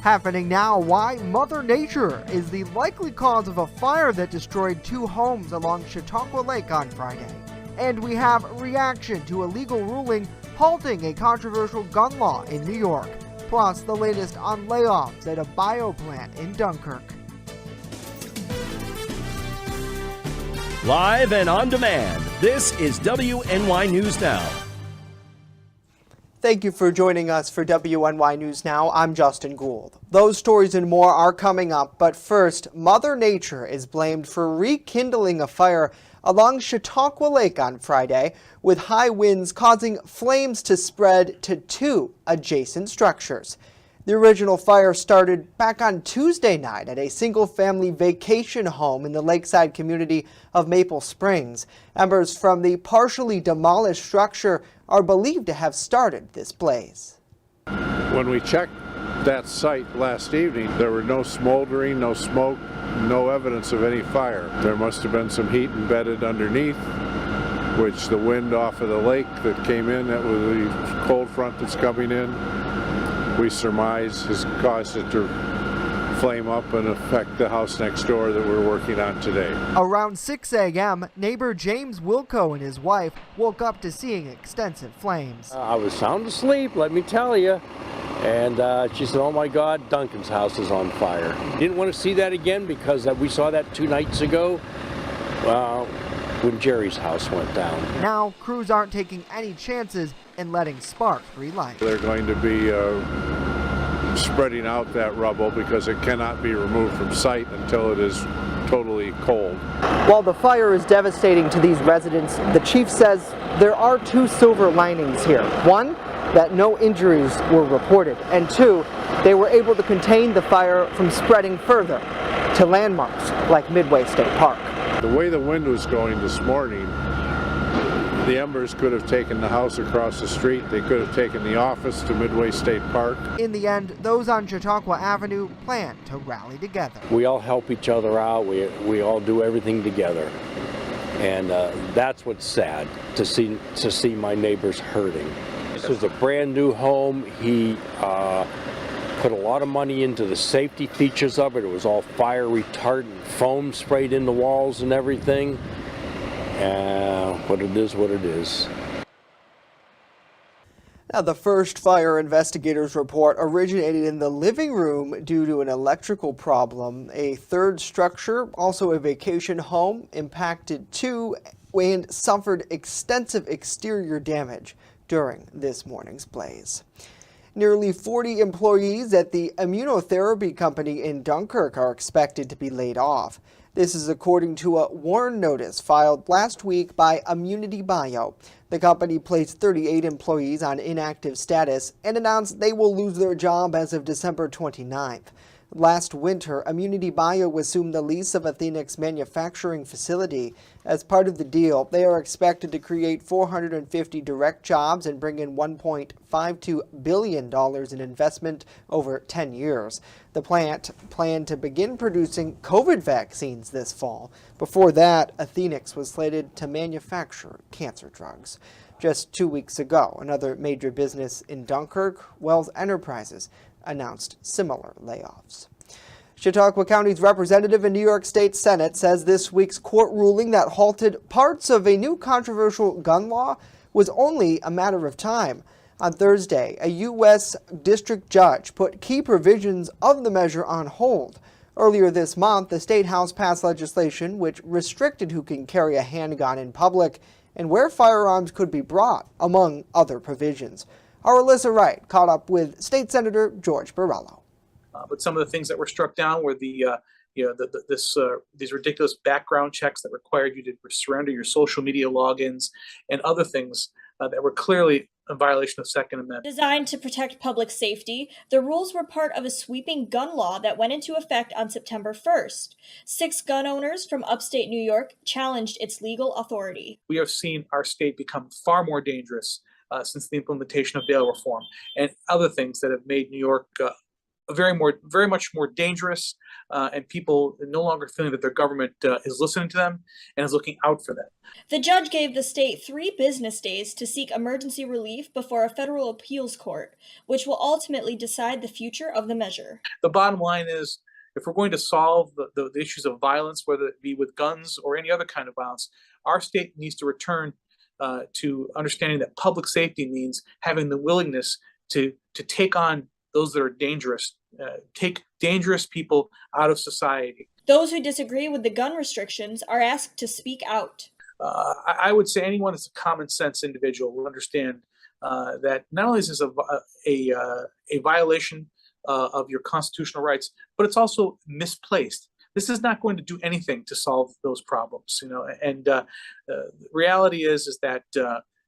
Happening now, why Mother Nature is the likely cause of a fire that destroyed 2 homes along Chautauqua Lake on Friday. And we have reaction to a legal ruling halting a controversial gun law in New York. Plus, the latest on layoffs at a bio plant in Dunkirk. Live and on demand, this is WNY News Now. Thank you for joining us for WNY News Now. I'm Justin Gould. Those stories and more are coming up, but first, Mother Nature is blamed for rekindling a fire along Chautauqua Lake on Friday, with high winds causing flames to spread to 2 adjacent structures. The original fire started back on Tuesday night at a single-family vacation home in the lakeside community of Maple Springs. Embers from the partially demolished structure are believed to have started this blaze. When we checked that site last evening, there were no smoldering, no smoke, no evidence of any fire. There must have been some heat embedded underneath, which the wind off of the lake that came in, that was the cold front that's coming in, we surmise has caused it to flame up and affect the house next door that we're working on today. Around 6 a.m., neighbor James Wilco and his wife woke up to seeing extensive flames. I was sound asleep, let me tell you. And she said, oh my God, Duncan's house is on fire. Didn't want to see that again because we saw that 2 nights ago when Jerry's house went down. Now, crews aren't taking any chances in letting sparks relight. They're going to be spreading out that rubble because it cannot be removed from site until it is totally cold. While the fire is devastating to these residents, the chief says there are 2 silver linings here. 1, that no injuries were reported, and 2, they were able to contain the fire from spreading further to landmarks like Midway State Park. The way the wind was going this morning, the embers could have taken the house across the street. They could have taken the office to Midway State Park. In the end, those on Chautauqua Avenue plan to rally together. We all help each other out. We all do everything together. And that's what's sad, to see my neighbors hurting. This was a brand new home. He put a lot of money into the safety features of it. It was all fire retardant, foam sprayed in the walls and everything. But it is what it is. Now, the first fire investigators report originated in the living room due to an electrical problem. A third structure, also a vacation home, impacted too and suffered extensive exterior damage during this morning's blaze. Nearly 40 employees at the Immunotherapy company in Dunkirk are expected to be laid off. This is according to a warn notice filed last week by Immunity Bio. The company placed 38 employees on inactive status and announced they will lose their job as of December 29th. Last winter, Immunity Bio assumed the lease of Athenix manufacturing facility. As part of the deal, they are expected to create 450 direct jobs and bring in $1.52 billion in investment over 10 years. The plant planned to begin producing COVID vaccines this fall. Before that, Athenix was slated to manufacture cancer drugs. Just 2 weeks ago, another major business in Dunkirk, Wells Enterprises, announced similar layoffs. Chautauqua County's representative in New York State Senate says this week's court ruling that halted parts of a new controversial gun law was only a matter of time. On Thursday, a U.S. district judge put key provisions of the measure on hold. Earlier this month, the State House passed legislation which restricted who can carry a handgun in public and where firearms could be brought, among other provisions. Our Alyssa Wright caught up with State Senator George Borrello. But some of the things that were struck down were these ridiculous background checks that required you to surrender your social media logins and other things that were clearly a violation of Second Amendment. Designed to protect public safety, the rules were part of a sweeping gun law that went into effect on September 1st. 6 gun owners from upstate New York challenged its legal authority. We have seen our state become far more dangerous since the implementation of bail reform and other things that have made New York very much more dangerous, and people no longer feeling that their government is listening to them and is looking out for them. The judge gave the state 3 business days to seek emergency relief before a federal appeals court, which will ultimately decide the future of the measure. The bottom line is, if we're going to solve the issues of violence, whether it be with guns or any other kind of violence, our state needs to return to understanding that public safety means having the willingness to take on those that are dangerous, take dangerous people out of society. Those who disagree with the gun restrictions are asked to speak out. I would say anyone that's a common sense individual will understand that not only is this a violation of your constitutional rights, but it's also misplaced. This is not going to do anything to solve those problems, And the reality is that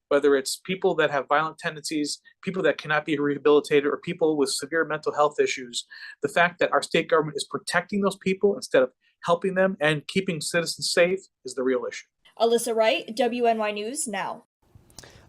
whether it's people that have violent tendencies, people that cannot be rehabilitated, or people with severe mental health issues, the fact that our state government is protecting those people instead of helping them and keeping citizens safe is the real issue. Alyssa Wright, WNY News Now.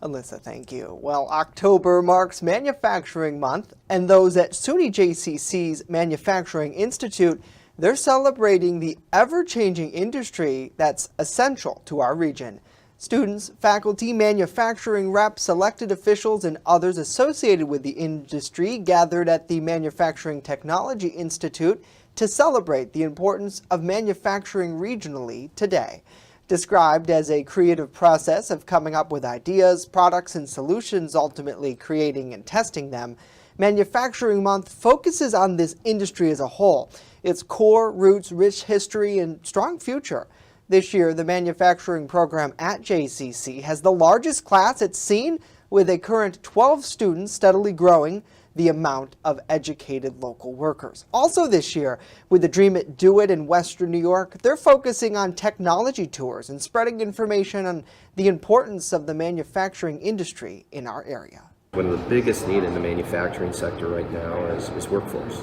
Alyssa, thank you. Well, October marks Manufacturing Month, and those at SUNY JCC's Manufacturing Institute, they're celebrating the ever-changing industry that's essential to our region. Students, faculty, manufacturing reps, elected officials, and others associated with the industry gathered at the Manufacturing Technology Institute to celebrate the importance of manufacturing regionally today. Described as a creative process of coming up with ideas, products, and solutions, ultimately creating and testing them, Manufacturing Month focuses on this industry as a whole, its core, roots, rich history, and strong future. This year, the manufacturing program at JCC has the largest class it's seen, with a current 12 students, steadily growing the amount of educated local workers. Also this year, with the Dream It, Do It in Western New York, they're focusing on technology tours and spreading information on the importance of the manufacturing industry in our area. One of the biggest need in the manufacturing sector right now is workforce.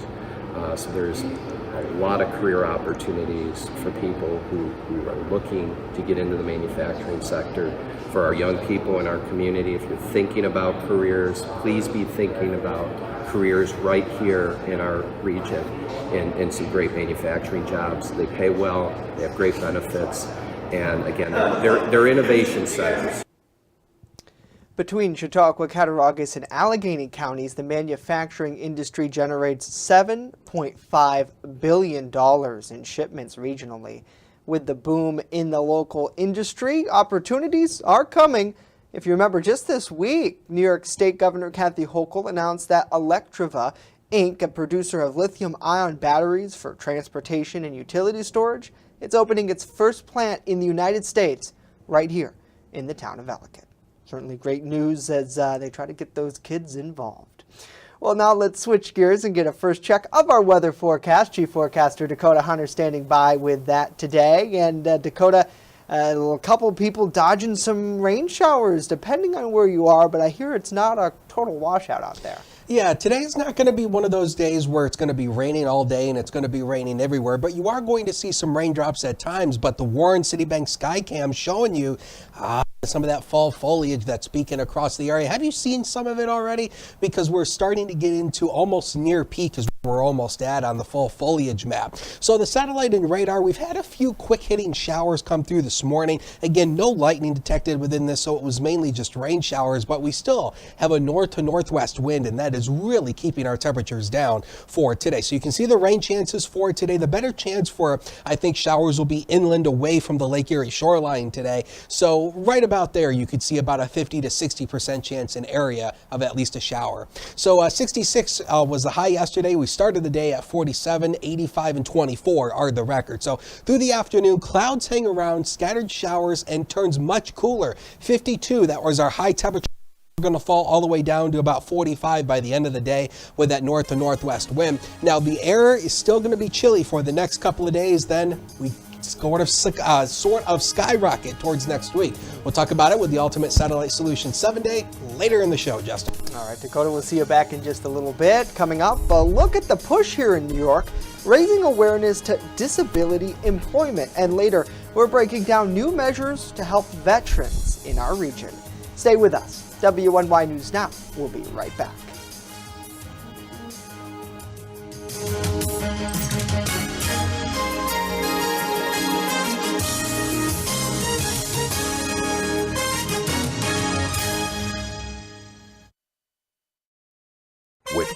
So there's a lot of career opportunities for people who are looking to get into the manufacturing sector. For our young people in our community, if you're thinking about careers, please be thinking about careers right here in our region and some great manufacturing jobs. They pay well, they have great benefits, and again, they're innovation centers. Between Chautauqua, Cattaraugus, and Allegheny counties, the manufacturing industry generates $7.5 billion in shipments regionally. With the boom in the local industry, opportunities are coming. If you remember, just this week, New York State Governor Kathy Hochul announced that Electriva, Inc., a producer of lithium-ion batteries for transportation and utility storage, it's opening its first plant in the United States right here in the town of Ellicott. Certainly great news as they try to get those kids involved. Well, now let's switch gears and get a first check of our weather forecast. Chief Forecaster Dakota Hunter standing by with that today. And Dakota, a couple people dodging some rain showers depending on where you are, but I hear it's not a total washout out there. Yeah, today's not going to be one of those days where it's going to be raining all day and it's going to be raining everywhere, but you are going to see some raindrops at times. But the Warren Citibank Skycam showing you some of that fall foliage that's peeking across the area. Have you seen some of it already? Because we're starting to get into almost near peak as we're almost at on the fall foliage map. So the satellite and radar, we've had a few quick hitting showers come through this morning. Again, no lightning detected within this, so it was mainly just rain showers, but we still have a north to northwest wind, and that is really keeping our temperatures down for today. So you can see the rain chances for today. The better chance for, I think, showers will be inland away from the Lake Erie shoreline today. So right about there, you could see about a 50 to 60% chance in area of at least a shower. So 66 was the high yesterday. We started the day at 47, 85, and 24 are the records. So through the afternoon, clouds hang around, scattered showers, and turns much cooler. 52, that was our high temperature. We're going to fall all the way down to about 45 by the end of the day with that north to northwest wind. Now the air is still going to be chilly for the next couple of days. Then we sort of skyrocket towards next week. We'll talk about it with the Ultimate Satellite Solution 7-Day later in the show, Justin. All right, Dakota, we'll see you back in just a little bit. Coming up, a look at the push here in New York, raising awareness to disability employment. And later, we're breaking down new measures to help veterans in our region. Stay with us. WNY News Now. We'll be right back.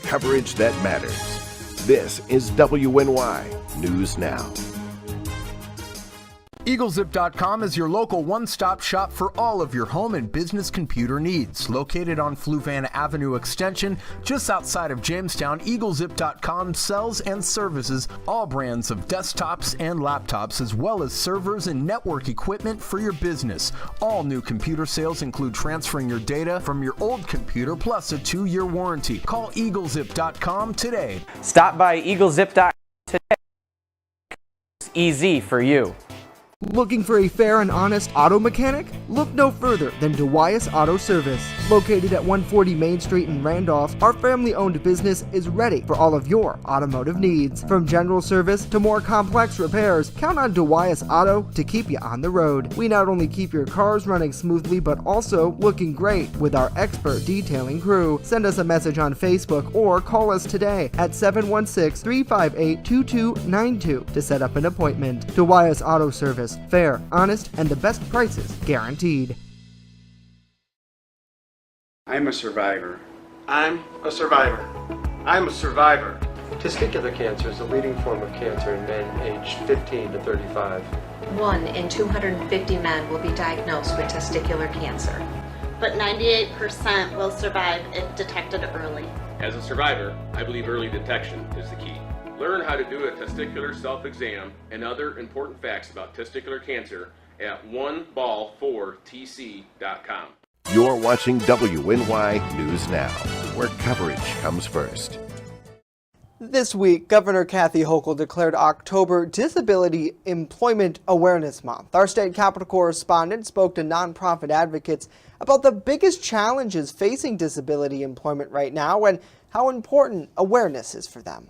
Coverage that matters. This is WNY News Now. EagleZip.com is your local one-stop shop for all of your home and business computer needs. Located on Fluvanna Avenue Extension, just outside of Jamestown, EagleZip.com sells and services all brands of desktops and laptops, as well as servers and network equipment for your business. All new computer sales include transferring your data from your old computer, plus a 2-year warranty. Call EagleZip.com today. Stop by EagleZip.com today. It's easy for you. Looking for a fair and honest auto mechanic? Look no further than DeWias Auto Service. Located at 140 Main Street in Randolph, our family-owned business is ready for all of your automotive needs. From general service to more complex repairs, count on DeWias Auto to keep you on the road. We not only keep your cars running smoothly, but also looking great with our expert detailing crew. Send us a message on Facebook or call us today at 716-358-2292 to set up an appointment. DeWias Auto Service. Fair, honest, and the best prices guaranteed. I'm a survivor. I'm a survivor. I'm a survivor. Testicular cancer is the leading form of cancer in men aged 15 to 35. 1 in 250 men will be diagnosed with testicular cancer. But 98% will survive if detected early. As a survivor, I believe early detection is the key. Learn how to do a testicular self-exam and other important facts about testicular cancer at oneball4tc.com. You're watching WNY News Now, where coverage comes first. This week, Governor Kathy Hochul declared October Disability Employment Awareness Month. Our state capitol correspondent spoke to nonprofit advocates about the biggest challenges facing disability employment right now and how important awareness is for them.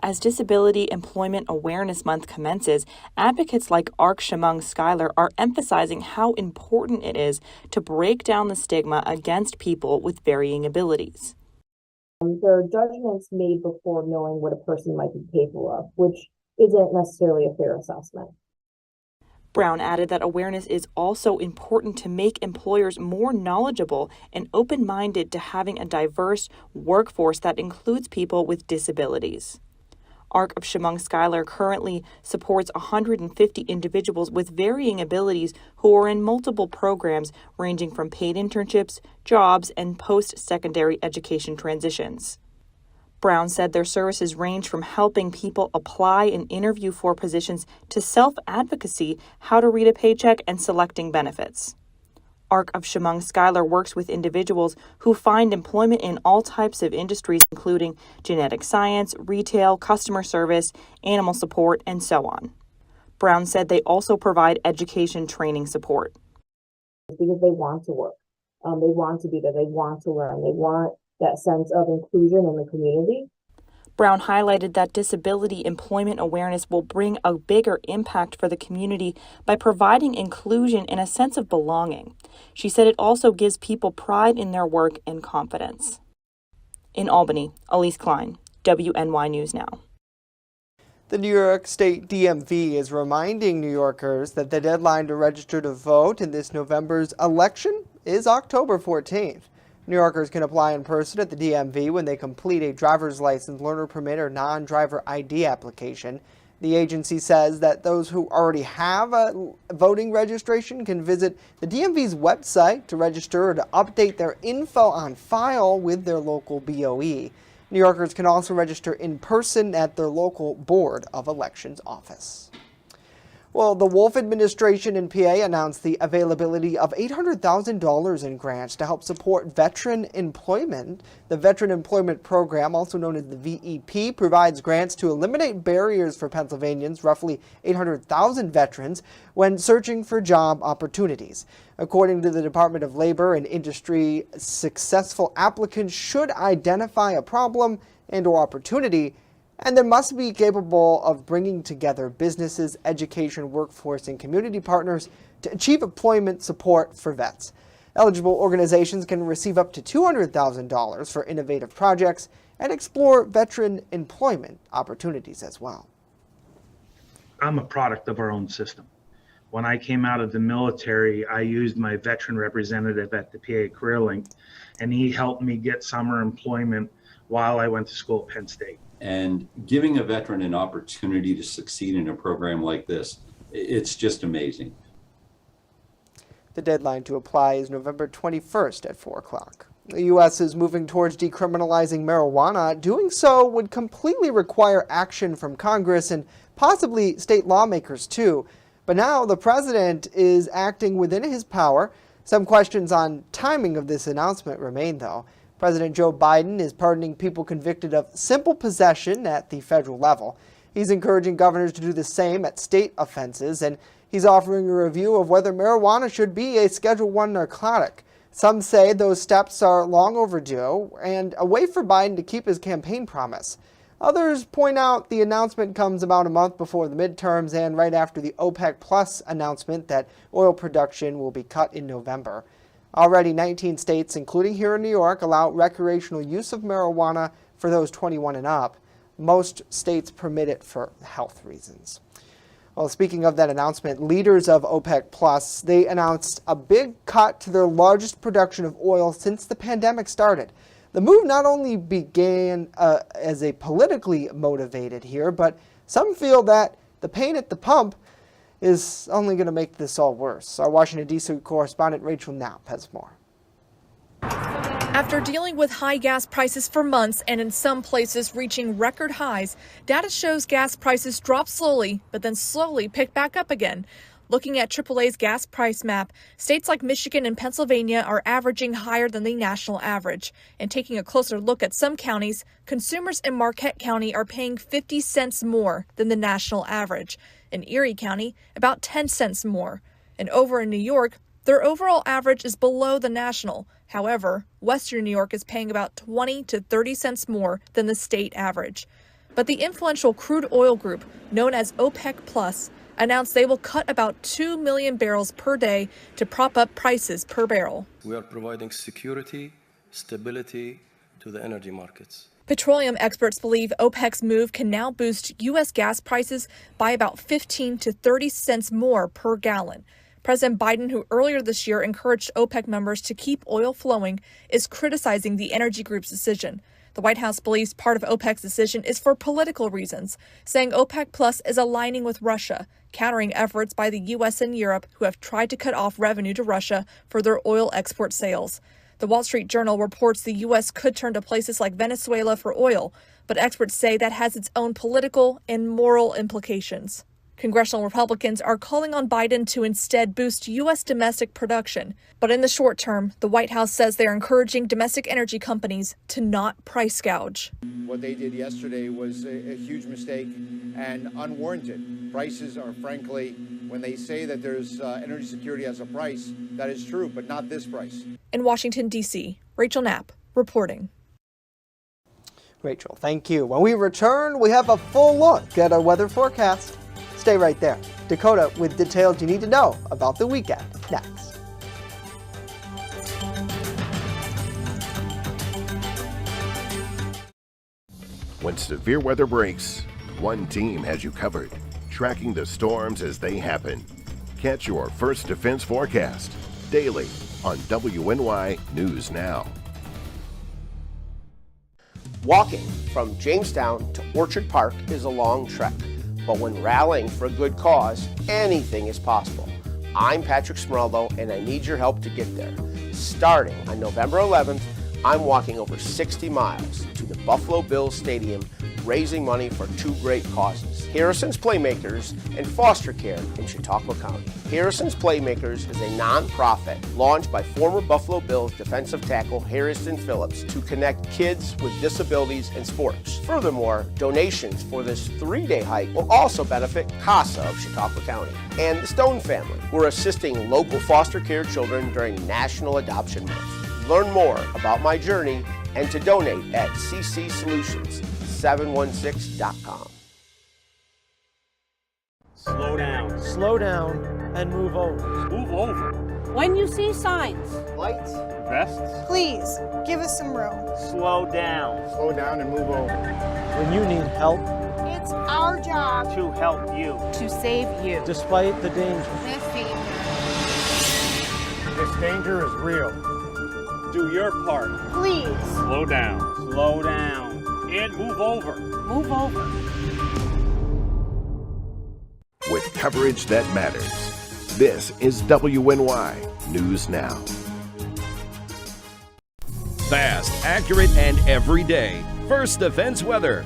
As Disability Employment Awareness Month commences, advocates like ARC Shemung Schuyler are emphasizing how important it is to break down the stigma against people with varying abilities. There are judgments made before knowing what a person might be capable of, which isn't necessarily a fair assessment. Brown added that awareness is also important to make employers more knowledgeable and open-minded to having a diverse workforce that includes people with disabilities. ARC of Shemung Schuyler currently supports 150 individuals with varying abilities who are in multiple programs ranging from paid internships, jobs, and post-secondary education transitions. Brown said their services range from helping people apply and interview for positions to self-advocacy, how to read a paycheck, and selecting benefits. ARC of Shemung Schuyler works with individuals who find employment in all types of industries, including genetic science, retail, customer service, animal support, and so on. Brown said they also provide education training support. Because they want to work, they want to be there, they want to learn, they want that sense of inclusion in the community. Brown highlighted that disability employment awareness will bring a bigger impact for the community by providing inclusion and a sense of belonging. She said it also gives people pride in their work and confidence. In Albany, Elise Klein, WNY News Now. The New York State DMV is reminding New Yorkers that the deadline to register to vote in this November's election is October 14th. New Yorkers can apply in person at the DMV when they complete a driver's license, learner permit, or non-driver ID application. The agency says that those who already have a voting registration can visit the DMV's website to register or to update their info on file with their local BOE. New Yorkers can also register in person at their local Board of Elections office. Well, the Wolf administration in PA announced the availability of $800,000 in grants to help support veteran employment. The Veteran Employment Program, also known as the VEP, provides grants to eliminate barriers for Pennsylvanians, roughly 800,000 veterans, when searching for job opportunities. According to the Department of Labor and Industry, successful applicants should identify a problem and/or opportunity, and they must be capable of bringing together businesses, education, workforce, and community partners to achieve employment support for vets. Eligible organizations can receive up to $200,000 for innovative projects and explore veteran employment opportunities as well. I'm a product of our own system. When I came out of the military, I used my veteran representative at the PA CareerLink, and he helped me get summer employment while I went to school at Penn State. And giving a veteran an opportunity to succeed in a program like this, it's just amazing. The deadline to apply is November 21st at 4 o'clock. The U.S. is moving towards decriminalizing marijuana. Doing so would completely require action from Congress and possibly state lawmakers too. But now the president is acting within his power. Some questions on timing of this announcement remain, though. President Joe Biden is pardoning people convicted of simple possession at the federal level. He's encouraging governors to do the same at state offenses, and he's offering a review of whether marijuana should be a Schedule I narcotic. Some say those steps are long overdue and a way for Biden to keep his campaign promise. Others point out the announcement comes about a month before the midterms and right after the OPEC Plus announcement that oil production will be cut in November. Already 19 states, including here in New York, allow recreational use of marijuana for those 21 and up. Most states permit it for health reasons. Well, speaking of that announcement, leaders of OPEC Plus, they announced a big cut to their largest production of oil since the pandemic started. The move not only began as a politically motivated here, but some feel that the pain at the pump is only going to make this all worse. Our Washington, D.C. correspondent Rachel Knapp has more. After dealing with high gas prices for months and in some places reaching record highs, data shows gas prices dropped slowly, but then slowly picked back up again. Looking at AAA's gas price map, states like Michigan and Pennsylvania are averaging higher than the national average. And taking a closer look at some counties, consumers in Marquette County are paying 50 cents more than the national average. In Erie County, about 10 cents more. And over in New York, their overall average is below the national. However, Western New York is paying about 20 to 30 cents more than the state average. But the influential crude oil group, known as OPEC Plus, announced they will cut about 2 million barrels per day to prop up prices per barrel. We are providing security, stability to the energy markets. Petroleum experts believe OPEC's move can now boost U.S. gas prices by about 15 to 30 cents more per gallon. President Biden, who earlier this year encouraged OPEC members to keep oil flowing, is criticizing the energy group's decision. The White House believes part of OPEC's decision is for political reasons, saying OPEC Plus is aligning with Russia, countering efforts by the U.S. and Europe who have tried to cut off revenue to Russia for their oil export sales. The Wall Street Journal reports the U.S. could turn to places like Venezuela for oil, but experts say that has its own political and moral implications. Congressional Republicans are calling on Biden to instead boost U.S. domestic production. But in the short term, the White House says they're encouraging domestic energy companies to not price gouge. What they did yesterday was a huge mistake and unwarranted. Prices are, frankly, when they say that there's energy security as a price, that is true, but not this price. In Washington, D.C., Rachel Knapp reporting. Rachel, thank you. When we return, we have a full look at our weather forecast. Stay right there. Dakota with details you need to know about the weekend next. When severe weather breaks, one team has you covered, tracking the storms as they happen. Catch your First Defense forecast daily on WNY News Now. Walking from Jamestown to Orchard Park is a long trek. But when rallying for a good cause, anything is possible. I'm Patrick Smeraldo, and I need your help to get there. Starting on November 11th, I'm walking over 60 miles to the Buffalo Bills Stadium, raising money for two great causes: Harrison's Playmakers and foster care in Chautauqua County. Harrison's Playmakers is a non-profit launched by former Buffalo Bills defensive tackle Harrison Phillips to connect kids with disabilities in sports. Furthermore, donations for this 3-day hike will also benefit CASA of Chautauqua County and the Stone family, who are assisting local foster care children during National Adoption Month. Learn more about my journey and to donate at ccsolutions716.com. Slow down. Slow down and move over. Move over. When you see signs, Lights. Vests. please give us some room. Slow down. Slow down and move over. When you need help, It's our job to help you. to save you. Despite the danger. This danger is real. Do your part. Please. Slow down. Slow down. said move over. Move over. With coverage that matters, this is WNY News Now. Fast, accurate, and everyday. First Defense Weather.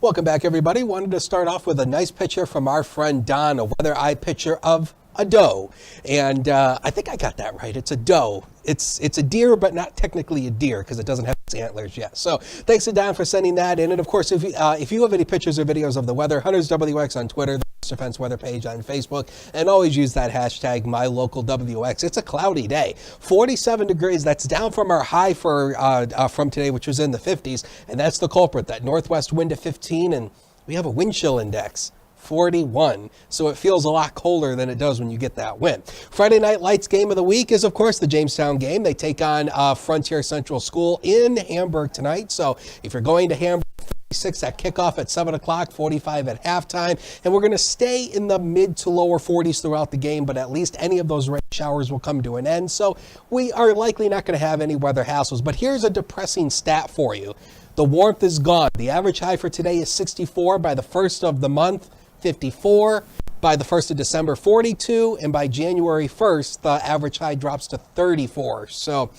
Welcome back, everybody. Wanted to start off with a nice picture from our friend Don, a weather eye picture of a doe. And I think I got that right. It's a doe. It's a deer, but not technically a deer because it doesn't have its antlers yet. So thanks to Don for sending that in. And of course, if you have any pictures or videos of the weather, Hunters WX on Twitter, the First Defense Weather page on Facebook, and always use that hashtag MyLocalWX. It's a cloudy day, 47 degrees. That's down from our high from today, which was in the 50s. And that's the culprit, that northwest wind at 15. And we have a wind chill index, 41. So it feels a lot colder than it does when you get that wind. Friday Night Lights game of the week is, of course, the Jamestown game. They take on Frontier Central School in Hamburg tonight. So if you're going to Hamburg, 36 at kickoff at 7 o'clock, 45 at halftime. And we're going to stay in the mid to lower 40s throughout the game, but at least any of those rain showers will come to an end. So we are likely not going to have any weather hassles. But here's a depressing stat for you. The warmth is gone. The average high for today is 64. By the first of the month, 54. By the 1st of December, 42. And by January 1st, the average high drops to 34. So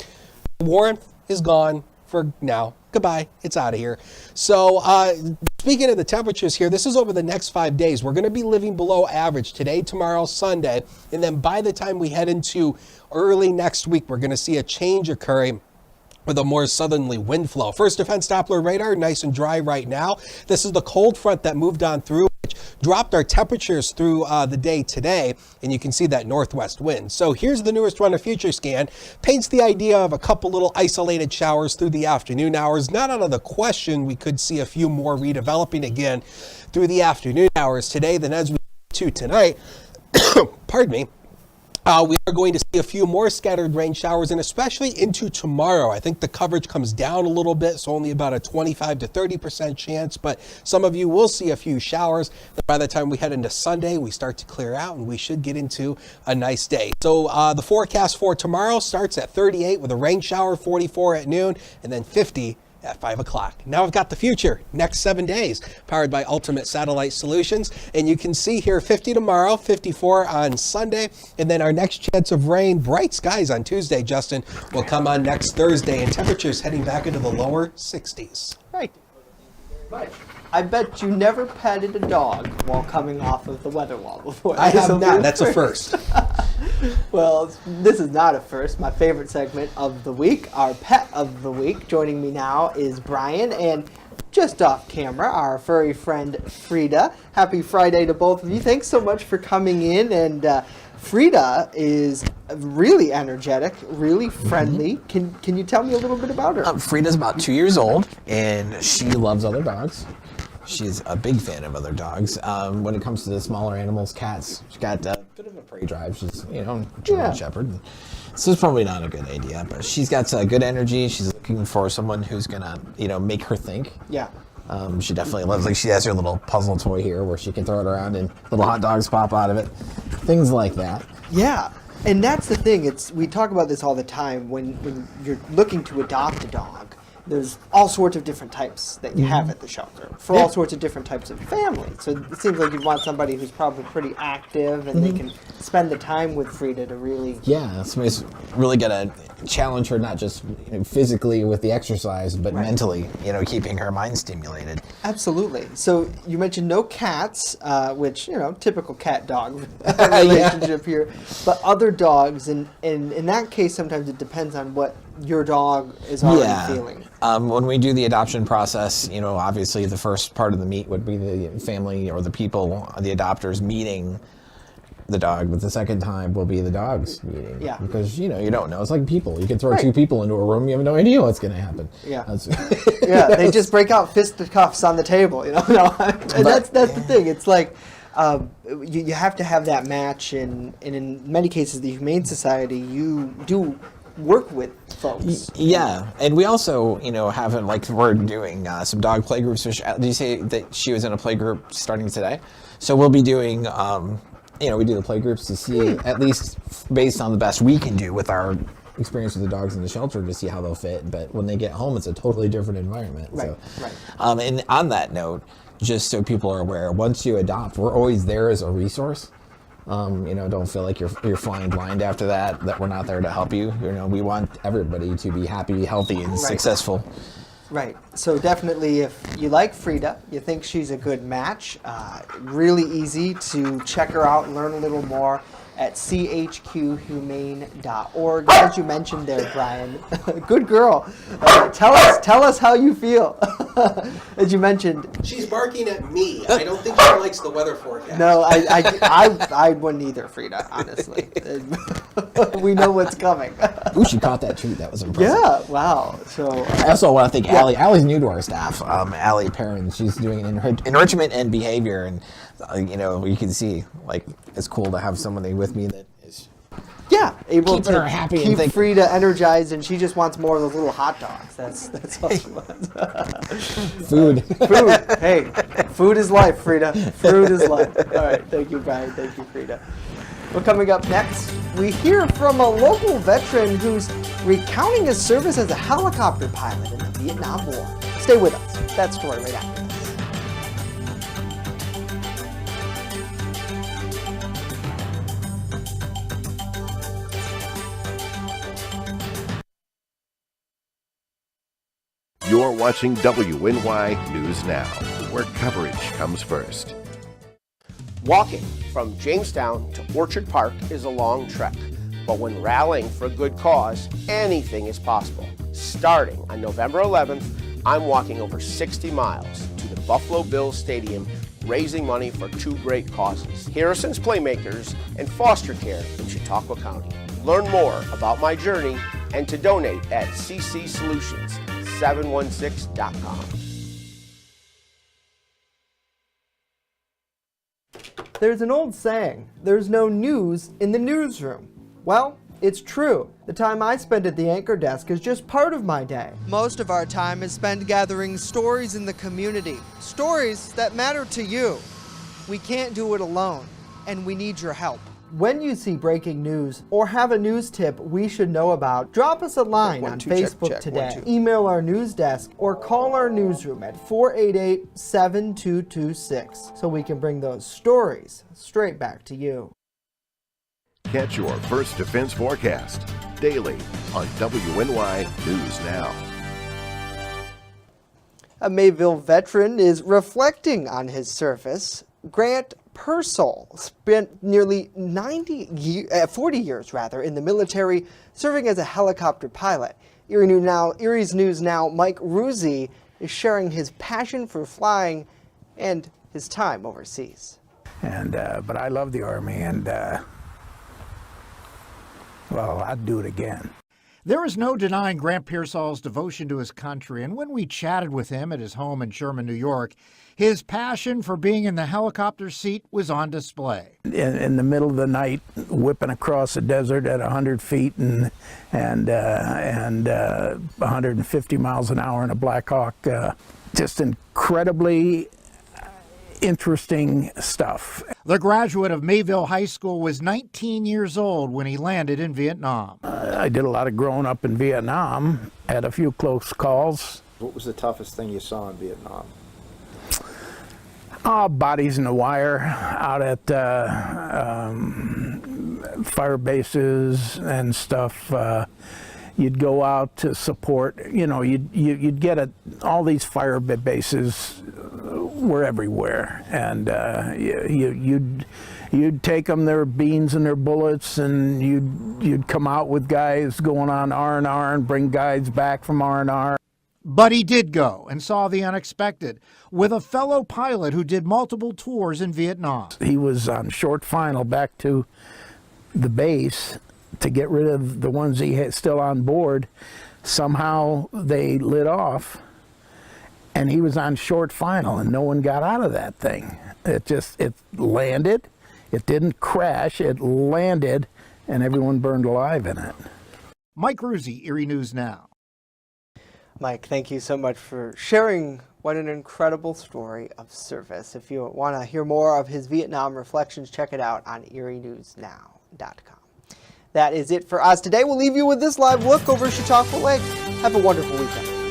the warmth is gone for now. Goodbye. It's out of here. So speaking of the temperatures here, this is over the next 5 days. We're going to be living below average today, tomorrow, Sunday. And then by the time we head into early next week, we're going to see a change occurring with a more southerly wind flow. First Defense Doppler radar, nice and dry right now. This is the cold front that moved on through, which dropped our temperatures through the day today, and you can see that northwest wind. So here's the newest run of Future Scan. Paints the idea of a couple little isolated showers through the afternoon hours. Not out of the question we could see a few more redeveloping again through the afternoon hours today than as we get to tonight. Pardon me. We are going to see a few more scattered rain showers, and especially into tomorrow. I think the coverage comes down a little bit, so only about a 25 to 30% chance, but some of you will see a few showers. By the time we head into Sunday, we start to clear out, and we should get into a nice day. So the forecast for tomorrow starts at 38 with a rain shower, 44 at noon, and then 50 at 5 o'clock. Now I've got the future, next 7 days, powered by Ultimate Satellite Solutions. And you can see here 50 tomorrow, 54 on Sunday, and then our next chance of rain, bright skies on Tuesday, Justin, will come on next Thursday, and temperatures heading back into the lower 60s. Right. I bet you never petted a dog while coming off of the weather wall before. I have not. That's a first. Well, this is not a first. My favorite segment of the week, our pet of the week. Joining me now is Brian, and just off camera, our furry friend Frida. Happy Friday to both of you. Thanks so much for coming in. And Frida is really energetic, really friendly. Can you tell me a little bit about her? Frida's about 2 years old, and she loves other dogs. She's a big fan of other dogs. When it comes to the smaller animals, cats, she's got a bit of a prey drive. She's, a German Shepherd. So it's probably not a good idea, but she's got good energy. She's looking for someone who's gonna, make her think. Yeah. She definitely loves, she has her little puzzle toy here where she can throw it around and little hot dogs pop out of it. Things like that. Yeah. And that's the thing. We talk about this all the time. When you're looking to adopt a dog, there's all sorts of different types that you have at the shelter for all sorts of different types of families. So it seems like you'd want somebody who's probably pretty active and they can spend the time with Frida to really... Yeah, somebody's really going to challenge her, not just physically with the exercise, but mentally, keeping her mind stimulated. Absolutely. So you mentioned no cats, which, typical cat-dog relationship here, but other dogs. And in that case, sometimes it depends on what your dog is already feeling. When we do the adoption process, obviously the first part of the meet would be the family or the people, the adopters meeting the dog, but the second time will be the dog's meeting. Yeah. Because, you don't know. It's like people. You can throw two people into a room, you have no idea what's going to happen. Yeah. Yeah, they just break out fisticuffs on the table, And that's the thing. It's like you have to have that match, and in many cases, the Humane Society, you do work with folks. Yeah, and we also, have we're doing some dog play groups. Did you say that she was in a play group starting today? So we'll be doing, we do the play groups to see, at least based on the best we can do with our experience with the dogs in the shelter to see how they'll fit, but when they get home, it's a totally different environment. Right, right. And on that note, just so people are aware, once you adopt, we're always there as a resource. Don't feel like you're flying blind after that we're not there to help you. We want everybody to be happy, healthy, and successful. Right. So definitely, if you like Frida, you think she's a good match, really easy to check her out and learn a little more at chqhumane.org. As you mentioned there, Brian, good girl. Tell us how you feel. As you mentioned, she's barking at me. I don't think she likes the weather forecast. No, I wouldn't either, Frida. Honestly, we know what's coming. Ooh, she caught that treat. That was impressive. Yeah. Wow. So I also want to thank Allie. Allie's new to our staff. Allie Perrin. She's doing enrichment and behavior, and you can see it's cool to have somebody with me that is able keeping to her happy keep and Frida energized, and she just wants more of those little hot dogs. That's all she wants. Food. Hey, food is life, Frida. Food is life. All right. Thank you, Brian. Thank you, Frida. Well, coming up next, we hear from a local veteran who's recounting his service as a helicopter pilot in the Vietnam War. Stay with us. That story right after this. You're watching WNY News Now, where coverage comes first. Walking from Jamestown to Orchard Park is a long trek, but when rallying for a good cause, anything is possible. Starting on November 11th, I'm walking over 60 miles to the Buffalo Bills Stadium, raising money for two great causes: Harrison's Playmakers and foster care in Chautauqua County. Learn more about my journey and to donate at ccsolutions716.com. There's an old saying, there's no news in the newsroom. Well, it's true. The time I spend at the anchor desk is just part of my day. Most of our time is spent gathering stories in the community, stories that matter to you. We can't do it alone, and we need your help. When you see breaking news or have a news tip we should know about, drop us a line on Facebook today. Email our news desk or call our newsroom at 488-7226 so we can bring those stories straight back to you. Catch your First Defense forecast daily on WNY News Now. A Mayville veteran is reflecting on his service. Grant Purcell spent nearly 40 years in the military, serving as a helicopter pilot. Erie's News Now, Mike Ruzzi is sharing his passion for flying and his time overseas. But I love the Army, and I'd do it again. There is no denying Grant Pearsall's devotion to his country, and when we chatted with him at his home in Sherman, New York, his passion for being in the helicopter seat was on display. In the middle of the night, whipping across the desert at 100 feet and 150 miles an hour in a Black Hawk, just incredibly interesting stuff. The graduate of Mayville High School was 19 years old when he landed in Vietnam. I did a lot of growing up in Vietnam, had a few close calls. What was the toughest thing you saw in Vietnam? Bodies in the wire out at fire bases and stuff. You'd go out to support, you'd get all these fire bases were everywhere, and you'd take them their beans and their bullets, and you'd come out with guys going on R&R and bring guys back from R&R. But he did go and saw the unexpected with a fellow pilot who did multiple tours in Vietnam. He was on short final back to the base to get rid of the ones he had still on board. Somehow they lit off, and he was on short final, and no one got out of that thing. It landed, it didn't crash, it landed, and everyone burned alive in it. Mike Ruzzi, Erie News Now. Mike, thank you so much for sharing what an incredible story of service. If you want to hear more of his Vietnam reflections, check it out on erienewsnow.com. That is it for us today. We'll leave you with this live look over Chautauqua Lake. Have a wonderful weekend.